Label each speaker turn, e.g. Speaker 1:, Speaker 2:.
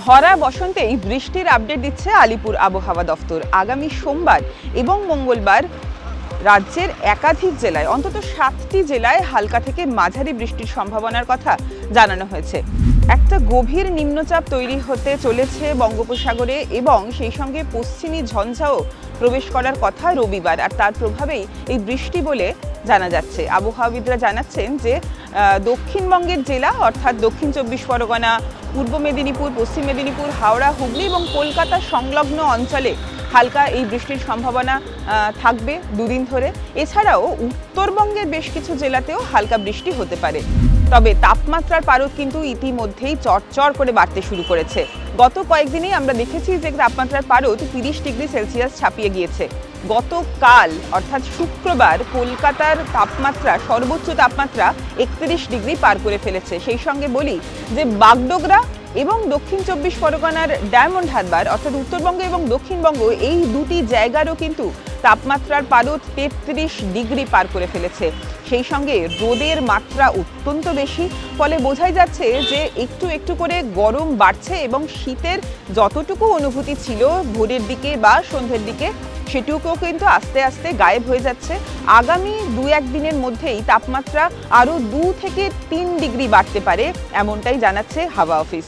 Speaker 1: ভরা বসন্তেই বৃষ্টির আপডেট দিচ্ছে আলিপুর আবহাওয়া দফতর। আগামী সোমবার এবং মঙ্গলবার রাজ্যের একাধিক জেলায় অন্তত 7টি জেলায় হালকা থেকে মাঝারি বৃষ্টির সম্ভাবনার কথা জানানো হয়েছে। একটা গভীর নিম্নচাপ তৈরি হতে চলেছে বঙ্গোপসাগরে এবং সেই সঙ্গে পশ্চিমী ঝঞ্ঝাও প্রবেশ করার কথা রবিবার, আর তার প্রভাবেই এই বৃষ্টি বলে জানা যাচ্ছে। আবহাওয়াবিদরা জানাচ্ছেন যে দক্ষিণবঙ্গের জেলা অর্থাৎ দক্ষিণ 24 পরগনা, পূর্ব মেদিনীপুর, পশ্চিম মেদিনীপুর, হাওড়া, হুগলি এবং কলকাতা সংলগ্ন অঞ্চলে হালকা এই বৃষ্টির সম্ভাবনা থাকবে দুদিন ধরে। এছাড়াও উত্তরবঙ্গের বেশ কিছু জেলাতেও হালকা বৃষ্টি হতে পারে। তবে তাপমাত্রার পারদ কিন্তু ইতিমধ্যেই চড়চড় করে বাড়তে শুরু করেছে। গত কয়েকদিনেই আমরা দেখেছি যে তাপমাত্রার পারদ 30 ডিগ্রি সেলসিয়াস ছাপিয়ে গিয়েছে। গতকাল অর্থাৎ শুক্রবার কলকাতার তাপমাত্রা, সর্বোচ্চ তাপমাত্রা 31 ডিগ্রি পার করে ফেলেছে। সেই সঙ্গে বলি যে বাগডোগরা এবং দক্ষিণ 24 পরগনার ডায়মন্ড হারবার অর্থাৎ উত্তরবঙ্গ এবং দক্ষিণবঙ্গ, এই দুটি জায়গারও কিন্তু তাপমাত্রার পারদ 33 ডিগ্রি পার করে ফেলেছে। সেই সঙ্গে রোদের মাত্রা অত্যন্ত বেশি, ফলে বোঝাই যাচ্ছে যে একটু একটু করে গরম বাড়ছে এবং শীতের যতটুকু অনুভূতি ছিল ভোরের দিকে বা সন্ধ্যের দিকে সেটুকুও কিন্তু আস্তে আস্তে গায়েব হয়ে যাচ্ছে। আগামী 2-1 দিনের মধ্যেই তাপমাত্রা আরও 2 থেকে 3 ডিগ্রি বাড়তে পারে, এমনটাই জানাচ্ছে হাওয়া অফিস।